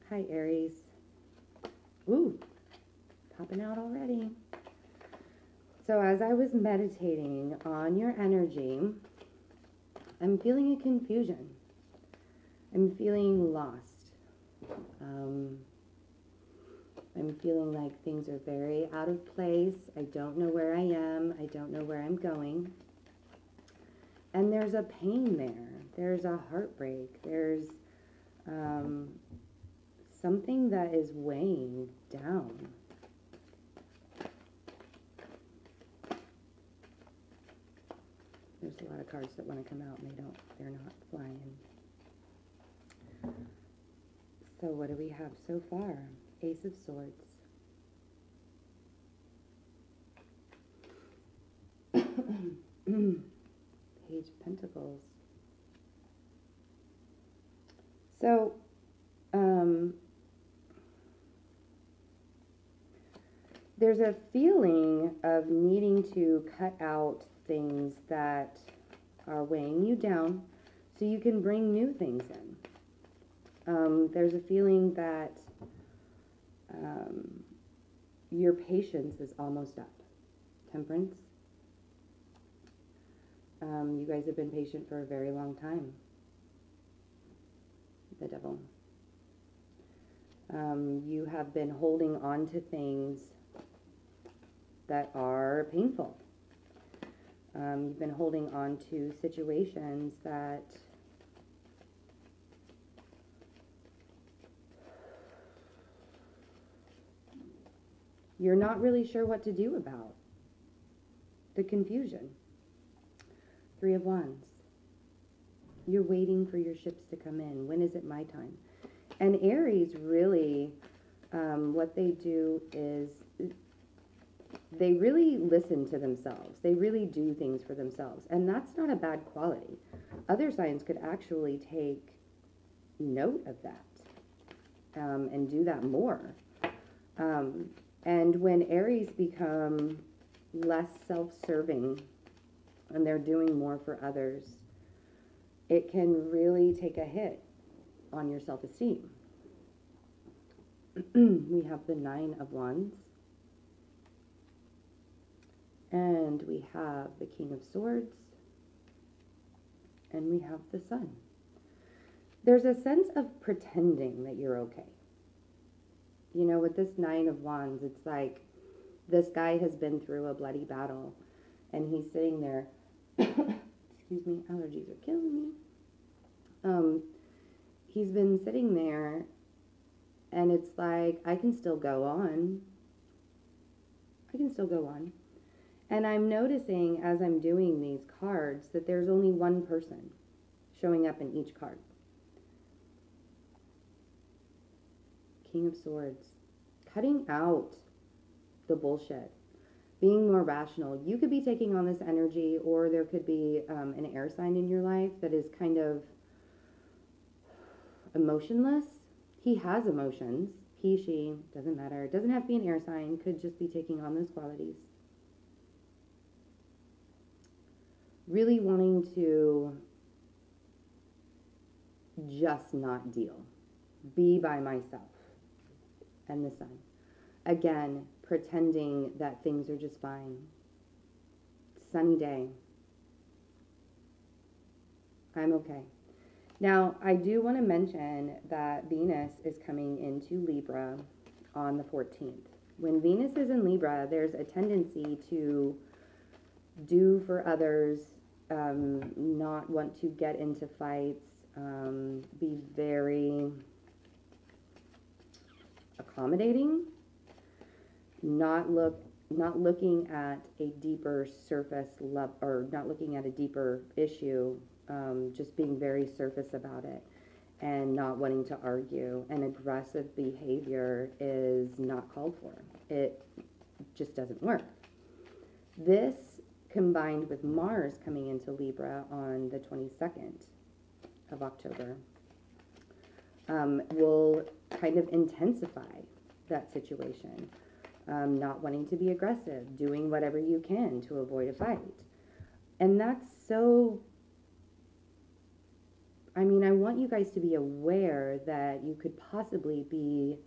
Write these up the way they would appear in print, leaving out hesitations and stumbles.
Hi, Aries. Ooh, popping out already. So as I was meditating on your energy, I'm feeling a confusion. I'm feeling lost. I'm feeling like things are very out of place. I don't know where I am. I don't know where I'm going. And there's a pain there. There's a heartbreak. There's something that is weighing down. There's a lot of cards that want to come out and they're not flying. So what do we have so far? Ace of Swords. Page of Pentacles. So, there's a feeling of needing to cut out things that are weighing you down so you can bring new things in. There's a feeling that your patience is almost up. Temperance. You guys have been patient for a very long time. The Devil. You have been holding on to things that are painful. You've been holding on to situations that you're not really sure what to do about. The confusion. Three of Wands. You're waiting for your ships to come in. When is it my time? And Aries really, what they do is they really listen to themselves. They really do things for themselves. And that's not a bad quality. Other signs could actually take note of that and do that more. And when Aries become less self-serving and they're doing more for others, it can really take a hit on your self-esteem. We have the Nine of Wands. And we have the King of Swords. And we have the Sun. There's a sense of pretending that you're okay. You know, with this Nine of Wands, it's like this guy has been through a bloody battle. And he's sitting there. Excuse me, allergies are killing me. He's been sitting there. And it's like, I can still go on. I can still go on. And I'm noticing as I'm doing these cards that there's only one person showing up in each card. King of Swords. Cutting out the bullshit. Being more rational. You could be taking on this energy, or there could be an air sign in your life that is kind of emotionless. He has emotions. He, she, doesn't matter. It doesn't have to be an air sign. Could just be taking on those qualities. Really wanting to just not deal. Be by myself. And the Sun. Again, pretending that things are just fine. Sunny day. I'm okay. Now, I do want to mention that Venus is coming into Libra on the 14th. When Venus is in Libra, there's a tendency to do for others, not want to get into fights, be very accommodating, not looking at a deeper surface level, or not looking at a deeper issue, just being very surface about it and not wanting to argue. And aggressive behavior is not called for. It just doesn't work. This, combined with Mars coming into Libra on the 22nd of October, will kind of intensify that situation. Not wanting to be aggressive, doing whatever you can to avoid a fight. And that's so I mean, I want you guys to be aware that you could possibly be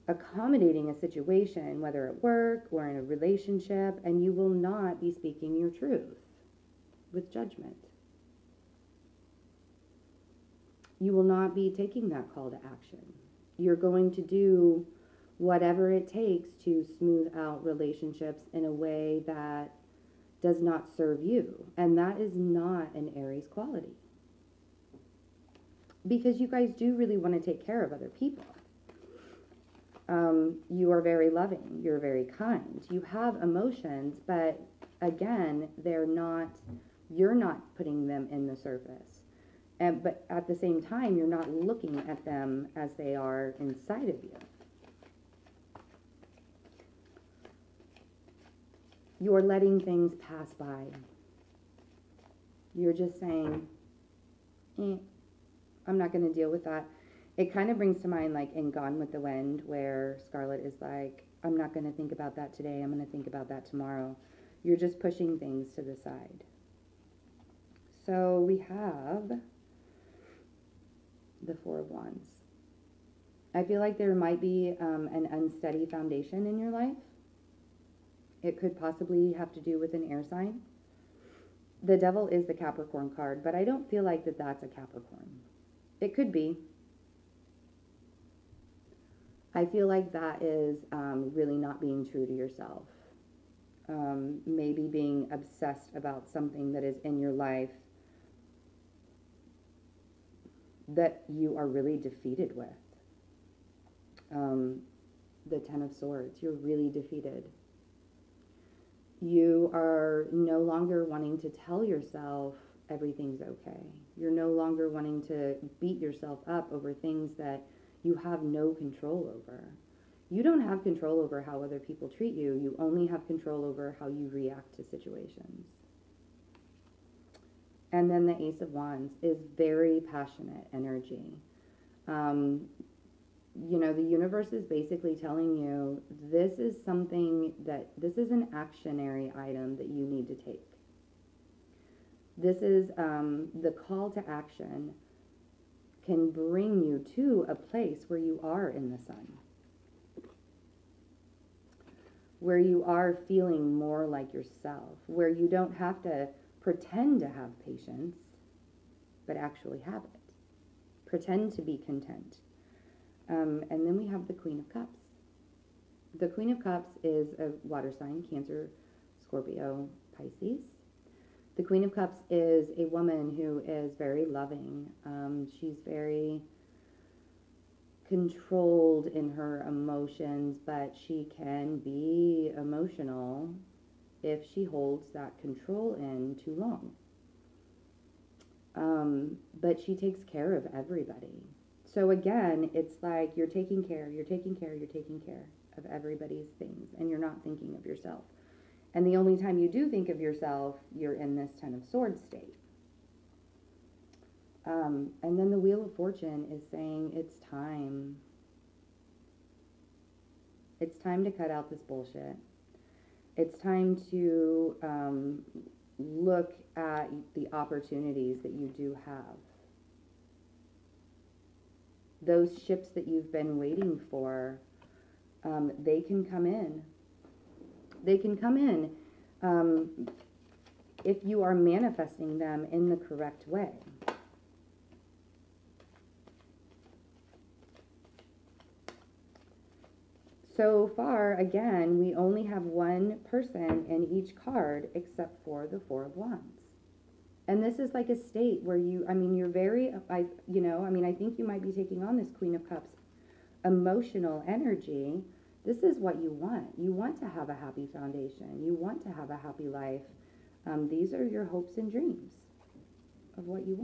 accommodating a situation, whether at work or in a relationship, and you will not be speaking your truth with judgment. You will not be taking that call to action. You're going to do whatever it takes to smooth out relationships in a way that does not serve you. And that is not an Aries quality. Because you guys do really want to take care of other people. You are very loving. You're very kind. You have emotions, but again, you're not putting them in the surface. But at the same time, you're not looking at them as they are inside of you. You're letting things pass by. You're just saying, I'm not going to deal with that. It kind of brings to mind like in Gone with the Wind, where Scarlett is like, I'm not going to think about that today. I'm going to think about that tomorrow. You're just pushing things to the side. So we have the Four of Wands. I feel like there might be an unsteady foundation in your life. It could possibly have to do with an air sign. The Devil is the Capricorn card, but I don't feel like that's a Capricorn. It could be. I feel like that is really not being true to yourself. Maybe being obsessed about something that is in your life that you are really defeated with. The Ten of Swords, you're really defeated. You are no longer wanting to tell yourself everything's okay. You're no longer wanting to beat yourself up over things that you have no control over. You don't have control over how other people treat you. You only have control over how you react to situations. And then the Ace of Wands is very passionate energy. The universe is basically telling you this is an actionary item that you need to take. This is the call to action can bring you to a place where you are in the sun, where you are feeling more like yourself, where you don't have to pretend to have patience, but actually have it. Pretend to be content. And then we have the Queen of Cups. The Queen of Cups is a water sign, Cancer, Scorpio, Pisces. The Queen of Cups is a woman who is very loving. She's very controlled in her emotions, but she can be emotional if she holds that control in too long. But she takes care of everybody. So again, it's like you're taking care of everybody's things, and you're not thinking of yourself. And the only time you do think of yourself, you're in this Ten of Swords state. And then the Wheel of Fortune is saying it's time. It's time to cut out this bullshit. It's time to look at the opportunities that you do have. Those ships that you've been waiting for, they can come in. They can come in if you are manifesting them in the correct way. So far, again, we only have one person in each card except for the Four of Wands. And this is like a state where you're very, I think you might be taking on this Queen of Cups emotional energy. This is what you want. You want to have a happy foundation. You want to have a happy life. These are your hopes and dreams of what you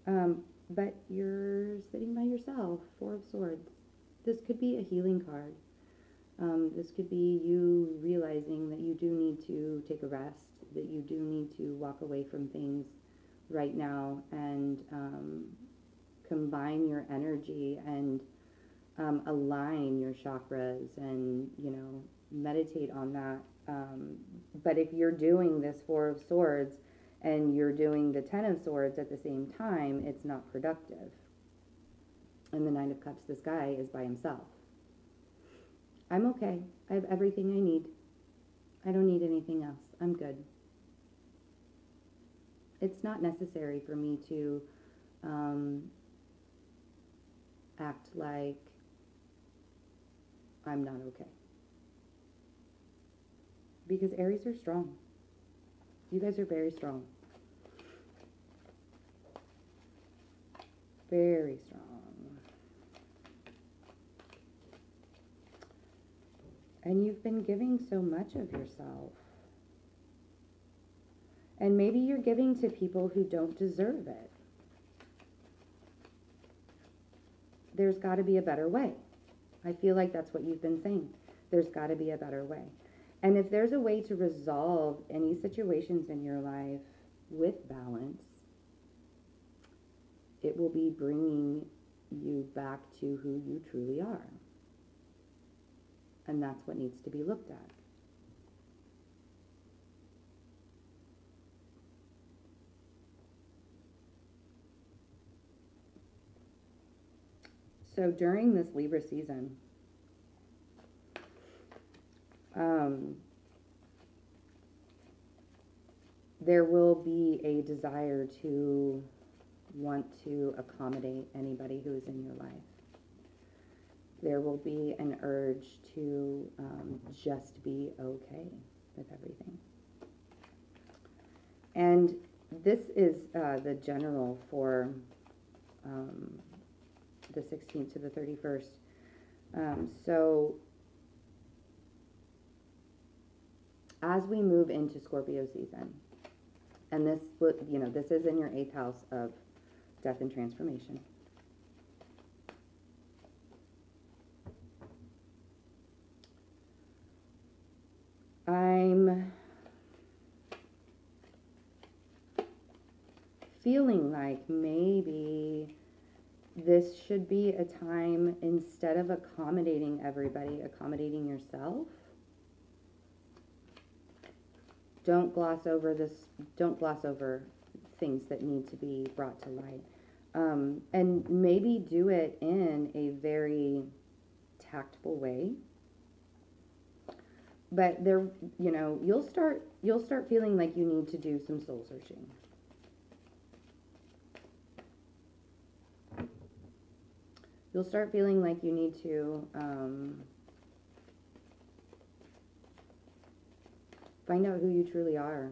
want. But you're sitting by yourself, Four of Swords. This could be a healing card. This could be you realizing that you do need to take a rest, that you do need to walk away from things right now and combine your energy and align your chakras and, meditate on that. But if you're doing this Four of Swords, and you're doing the Ten of Swords at the same time, it's not productive. And the Nine of Cups, this guy is by himself. I'm okay. I have everything I need. I don't need anything else. I'm good. It's not necessary for me to act like I'm not okay. Because Aries are strong. You guys are very strong. Very strong. And you've been giving so much of yourself. And maybe you're giving to people who don't deserve it. There's got to be a better way. I feel like that's what you've been saying. There's got to be a better way. And if there's a way to resolve any situations in your life with balance, it will be bringing you back to who you truly are. And that's what needs to be looked at. So during this Libra season, there will be a desire to want to accommodate anybody who is in your life. There will be an urge to just be okay with everything. And this is the general for the 16th to the 31st. So as we move into Scorpio season, and this, you know, this is in your 8th house of death and transformation. I'm feeling like maybe this should be a time, instead of accommodating everybody, accommodating yourself. Don't gloss over this. Don't gloss over things that need to be brought to light. And maybe do it in a very tactful way. But there, you know, you'll start feeling like you need to do some soul searching. You'll start feeling like you need to find out who you truly are.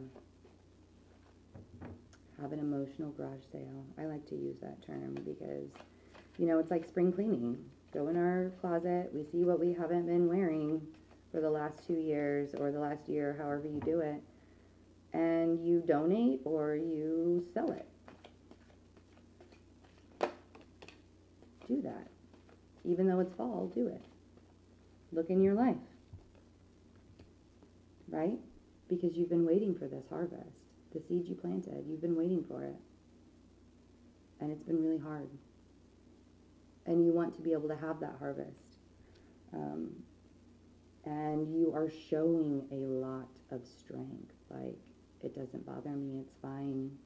Have an emotional garage sale. I like to use that term because, you know, it's like spring cleaning. Go in our closet, we see what we haven't been wearing for the last 2 years or the last year, however you do it, and you donate or you sell it. Do that. Even though it's fall, do it. Look in your life. Right? Because you've been waiting for this harvest. The seed you planted, you've been waiting for it. And it's been really hard. And you want to be able to have that harvest. And you are showing a lot of strength. Like, it doesn't bother me, it's fine.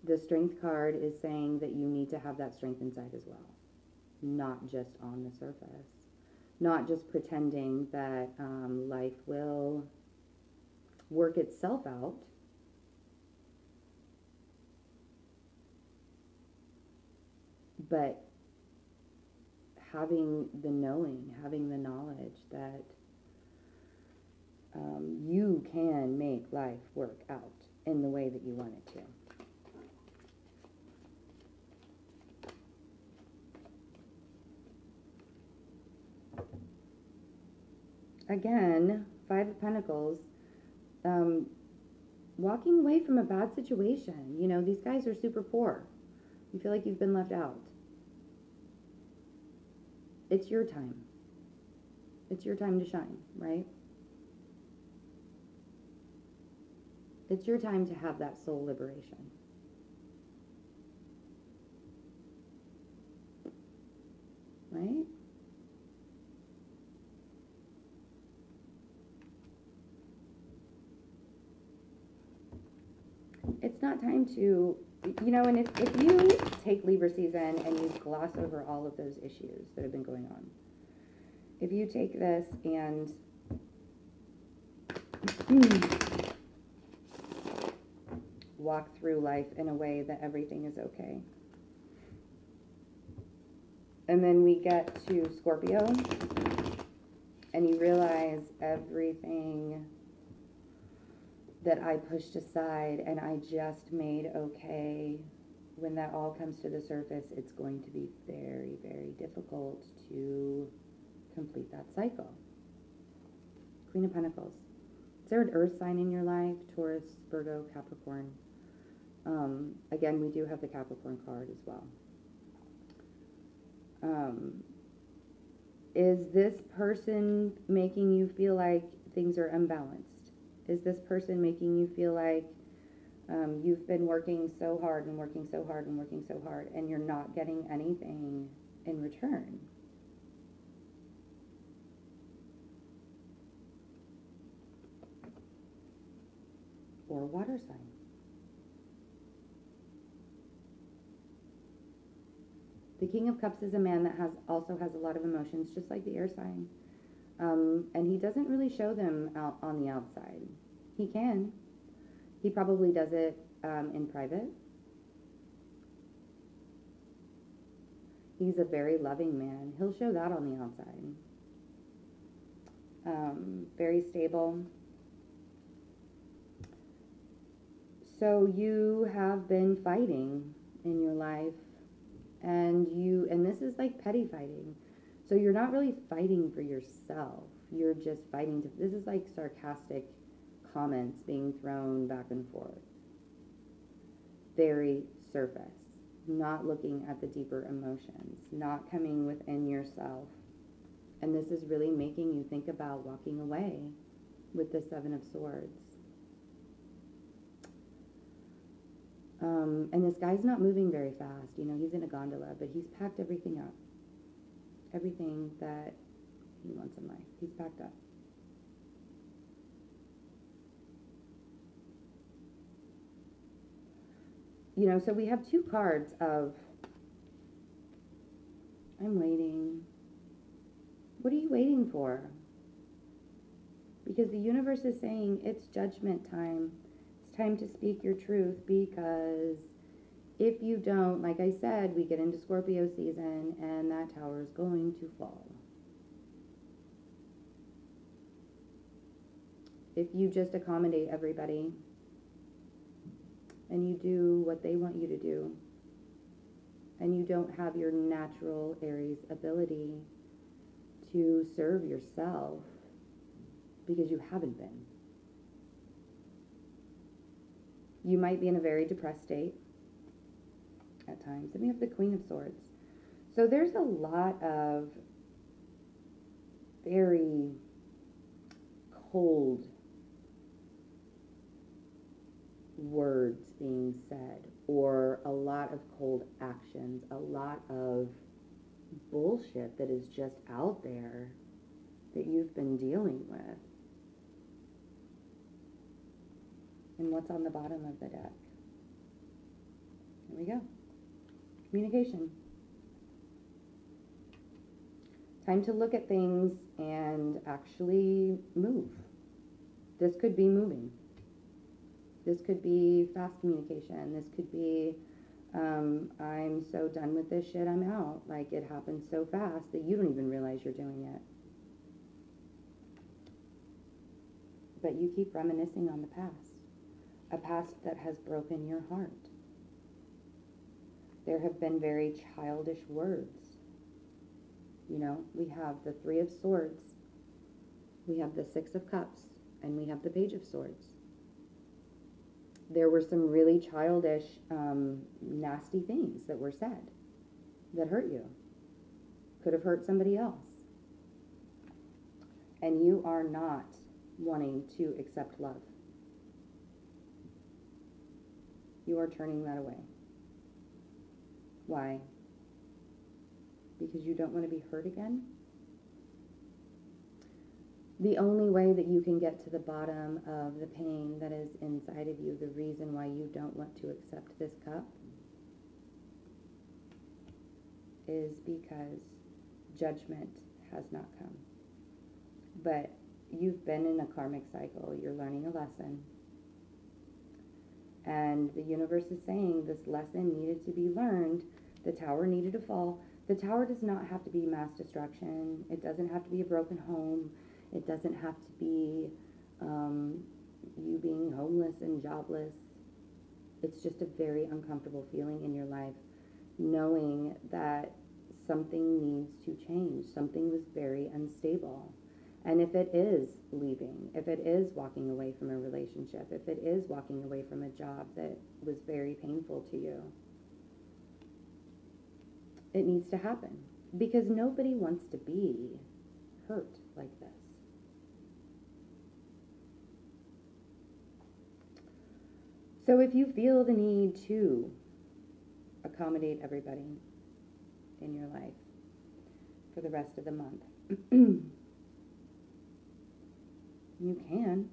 The strength card is saying that you need to have that strength inside as well. Not just on the surface. Not just pretending that life will work itself out. But having the knowing, having the knowledge that you can make life work out in the way that you want it to. Again, Five of Pentacles, walking away from a bad situation. You know, these guys are super poor. You feel like you've been left out. It's your time. It's your time to shine, right? It's your time to have that soul liberation. Right? it's not time to, you know, and if you take Libra season and you gloss over all of those issues that have been going on, if you take this and walk through life in a way that everything is okay. And then we get to Scorpio, and you realize everything that I pushed aside and I just made okay, when that all comes to the surface, it's going to be very, very difficult to complete that cycle. Queen of Pentacles. Is there an earth sign in your life? Taurus, Virgo, Capricorn. Again, we do have the Capricorn card as well. Is this person making you feel like things are unbalanced? Is this person making you feel like you've been working so hard and working so hard and working so hard and you're not getting anything in return? Or water sign? The King of Cups is a man that also has a lot of emotions, just like the air sign. And he doesn't really show them out on the outside. He can. He probably does it in private. He's a very loving man. He'll show that on the outside. Very stable. So you have been fighting in your life, and this is like petty fighting. So you're not really fighting for yourself. You're just fighting to, this is like sarcastic comments being thrown back and forth. Very surface. Not looking at the deeper emotions. Not coming within yourself. And this is really making you think about walking away with the Seven of Swords. And this guy's not moving very fast. You know, he's in a gondola, but he's packed everything up. Everything that he wants in life, he's packed up. You know, so we have two cards of, I'm waiting. What are you waiting for? Because the universe is saying it's judgment time. It's time to speak your truth, because if you don't, like I said, we get into Scorpio season and that tower is going to fall. If you just accommodate everybody and you do what they want you to do, and you don't have your natural Aries ability to serve yourself, because you haven't been. You might be in a very depressed state at times. And we have the Queen of Swords. So there's a lot of very cold words being said, or a lot of cold actions, a lot of bullshit that is just out there that you've been dealing with. And what's on the bottom of the deck? Here we go. Communication. Time to look at things and actually move. This could be moving. This could be fast communication. This could be, I'm so done with this shit, I'm out. Like, it happens so fast that you don't even realize you're doing it. But you keep reminiscing on the past. A past that has broken your heart. There have been very childish words. You know, we have the Three of Swords, we have the Six of Cups, and we have the Page of Swords. There were some really childish, nasty things that were said that hurt you. Could have hurt somebody else. And you are not wanting to accept love. You are turning that away. Why? Because you don't want to be hurt again? The only way that you can get to the bottom of the pain that is inside of you, the reason why you don't want to accept this cup, is because judgment has not come. But you've been in a karmic cycle. You're learning a lesson. And the universe is saying this lesson needed to be learned. The tower needed to fall. The tower does not have to be mass destruction. It doesn't have to be a broken home. It doesn't have to be you being homeless and jobless. It's just a very uncomfortable feeling in your life, knowing that something needs to change. Something was very unstable. And if it is leaving, if it is walking away from a relationship, if it is walking away from a job that was very painful to you, it needs to happen. Because nobody wants to be hurt like this. So if you feel the need to accommodate everybody in your life for the rest of the month, you can.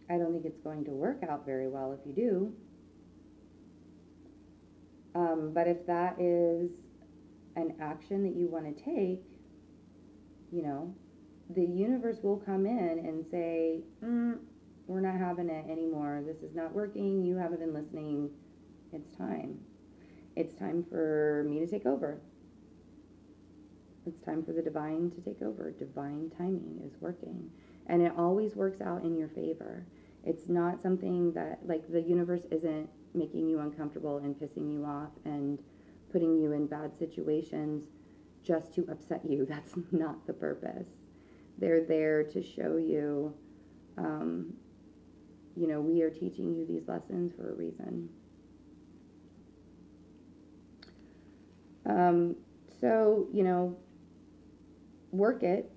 I don't think it's going to work out very well if you do. But if that is an action that you want to take, you know, the universe will come in and say, we're not having it anymore. This is not working. You haven't been listening. It's time. It's time for me to take over. It's time for the divine to take over. Divine timing is working. And it always works out in your favor. It's not something that, like, the universe isn't making you uncomfortable and pissing you off and putting you in bad situations just to upset you. That's not the purpose. They're there to show you, you know, we are teaching you these lessons for a reason. So, you know, work it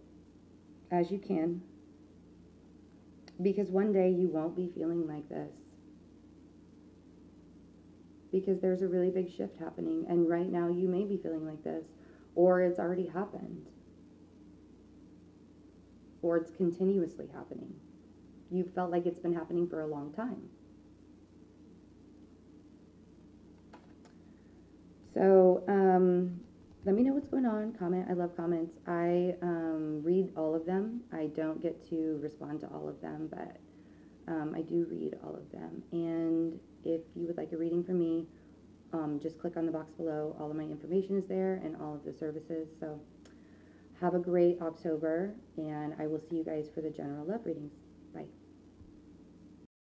as you can, because one day you won't be feeling like this, because there's a really big shift happening, and right now you may be feeling like this, or it's already happened, or it's continuously happening. You felt like it's been happening for a long time. So let me know what's going on. Comment. I love comments. I read all of them. I don't get to respond to all of them, but I do read all of them. And if you would like a reading from me, just click on the box below. All of my information is there and all of the services. So have a great October, and I will see you guys for the general love readings.